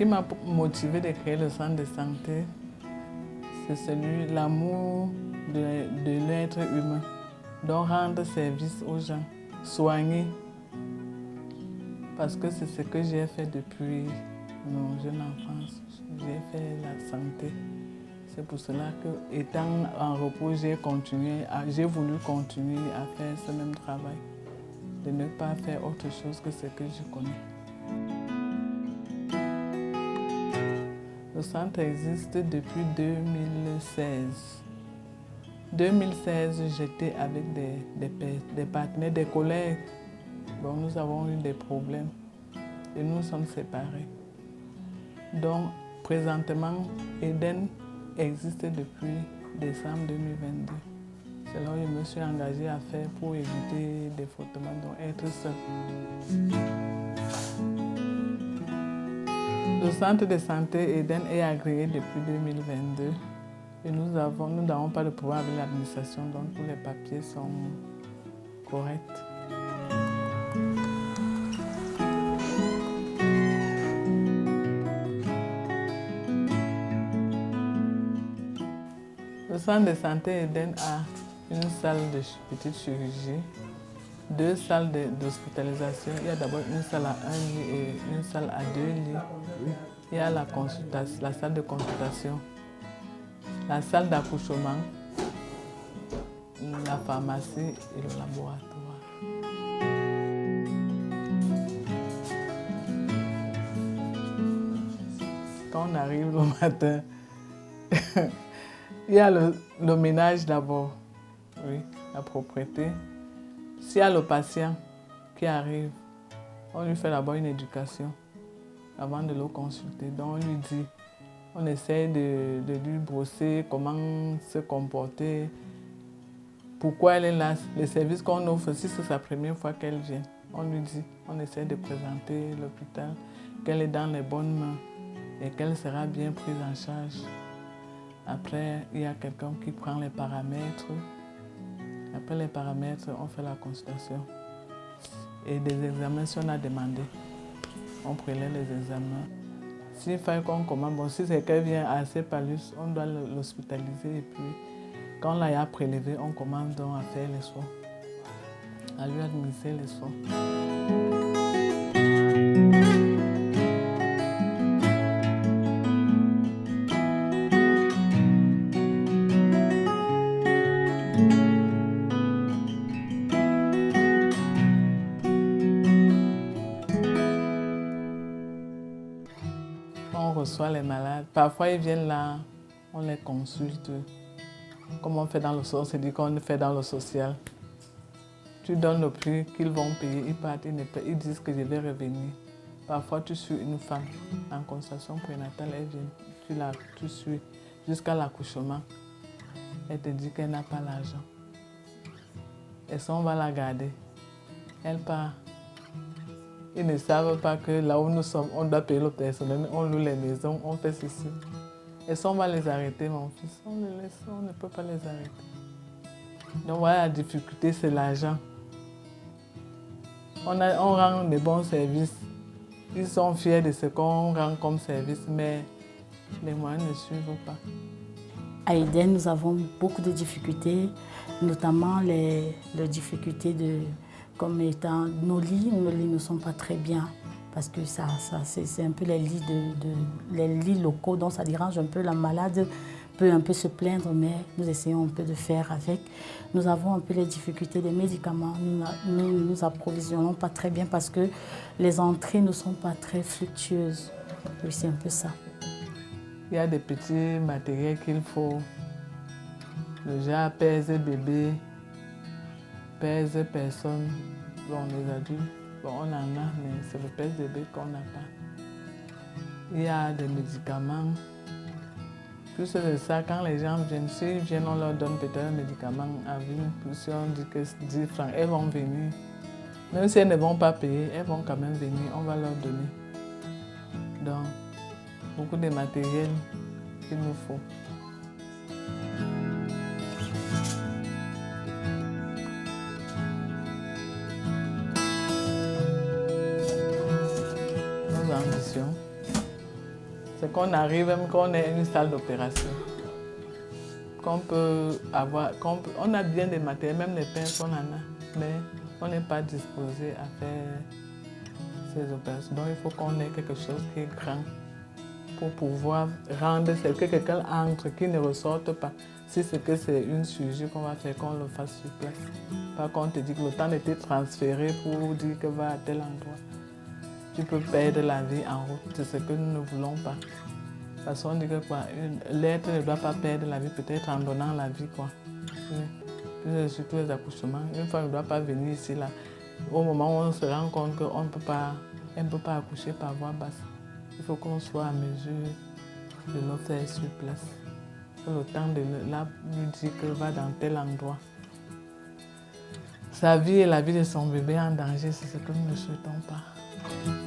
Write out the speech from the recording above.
qui m'a motivé de créer le centre de santé, c'est l'amour de l'être humain, donc rendre service aux gens, soigner. Parce que c'est ce que j'ai fait depuis mon jeune enfance. J'ai fait la santé. C'est pour cela que, étant en repos, j'ai voulu continuer à faire ce même travail, de ne pas faire autre chose que ce que je connais. Le centre existe depuis 2016. 2016, j'étais avec des partenaires, des collègues. Bon, nous avons eu des problèmes et nous sommes séparés. Donc, présentement, Eden existe depuis décembre 2022. C'est là où je me suis engagée à faire pour éviter des frottements, donc être seule. Le centre de santé Eden est agréé depuis 2022 et nous n'avons pas de problème avec l'administration, donc tous les papiers sont corrects. Le centre de santé Eden a une salle de petite chirurgie, 2 salles d'hospitalisation. Il y a d'abord une salle à 1 lit et une salle à 2 lits. Il y a la salle de consultation, la salle d'accouchement, la pharmacie et le laboratoire. Quand on arrive le matin, il y a le ménage d'abord, oui, la propreté. S'il y a le patient qui arrive, on lui fait d'abord une éducation avant de le consulter. Donc on lui dit, on essaie de lui brosser, comment se comporter, pourquoi elle est là, les services qu'on offre, si c'est sa première fois qu'elle vient. On lui dit, on essaie de présenter l'hôpital, qu'elle est dans les bonnes mains et qu'elle sera bien prise en charge. Après, il y a quelqu'un qui prend les paramètres. Après les paramètres, on fait la consultation. Et des examens, si on a demandé, on prélève les examens. S'il faut qu'on commande, bon, si c'est qu'elle vient assez palus, on doit l'hospitaliser. Et puis, quand on l'a prélevé, on commence donc à faire les soins, à lui administrer les soins. On reçoit les malades. Parfois, ils viennent là, on les consulte. Comme on fait dans le social, on se dit qu'on fait dans le social. Tu donnes le prix qu'ils vont payer, ils partent, ils disent que je vais revenir. Parfois, tu suis une femme en consultation prénatale, elle vient, tu suis jusqu'à l'accouchement. Elle te dit qu'elle n'a pas l'argent. Et ça, on va la garder. Elle part. Ils ne savent pas que là où nous sommes, on doit payer le personnel, on loue les maisons, on fait ceci. Et ça, on va les arrêter, mon fils. On les laisse, on ne peut pas les arrêter. Donc voilà, la difficulté, c'est l'argent. On rend des bons services. Ils sont fiers de ce qu'on rend comme service, mais les moyens ne suivent pas. À Eden, nous avons beaucoup de difficultés, notamment les difficultés comme étant nos lits ne sont pas très bien parce que c'est un peu les lits locaux, donc ça dérange un peu. La malade peut un peu se plaindre, mais nous essayons un peu de faire avec. Nous avons un peu les difficultés des médicaments. Nous ne nous approvisionnons pas très bien parce que les entrées ne sont pas très fructueuses. Oui, c'est un peu ça. Il y a des petits matériels qu'il faut. Le genre pèse bébé, pèse personne. Bon, les adultes, bon, on en a, mais c'est le pèse bébé qu'on n'a pas. Il y a des médicaments. Plus de ça, quand les gens viennent, s'ils viennent, on leur donne peut-être un médicament à vie. Puis si on dit que 10 francs, elles vont venir. Même si elles ne vont pas payer, elles vont quand même venir, on va leur donner. Donc, beaucoup de matériel qu'il nous faut. Nos ambitions. C'est qu'on arrive, même qu'on ait une salle d'opération. Qu'on peut avoir, on a bien des matériels, même les pinces, on en a, mais on n'est pas disposé à faire ces opérations. Donc il faut qu'on ait quelque chose qui est grand pour pouvoir rendre, c'est que quelqu'un entre, qui ne ressorte pas. Si c'est que c'est une chirurgie qu'on va faire, qu'on le fasse sur place. Pas qu'on te dit que le temps d'être transféré pour dire que va à tel endroit. Tu peux perdre la vie en route, c'est ce que nous ne voulons pas. Parce qu'on dit que l'être ne doit pas perdre la vie, peut-être en donnant la vie, quoi. Oui. Surtout les accouchements. Une femme ne doit pas venir ici, là. Au moment où on se rend compte qu'elle ne peut pas accoucher par voie basse. Il faut qu'on soit à mesure de le faire sur place. Le temps de lui dire qu'elle va dans tel endroit. Sa vie et la vie de son bébé en danger, c'est ce que nous ne souhaitons pas.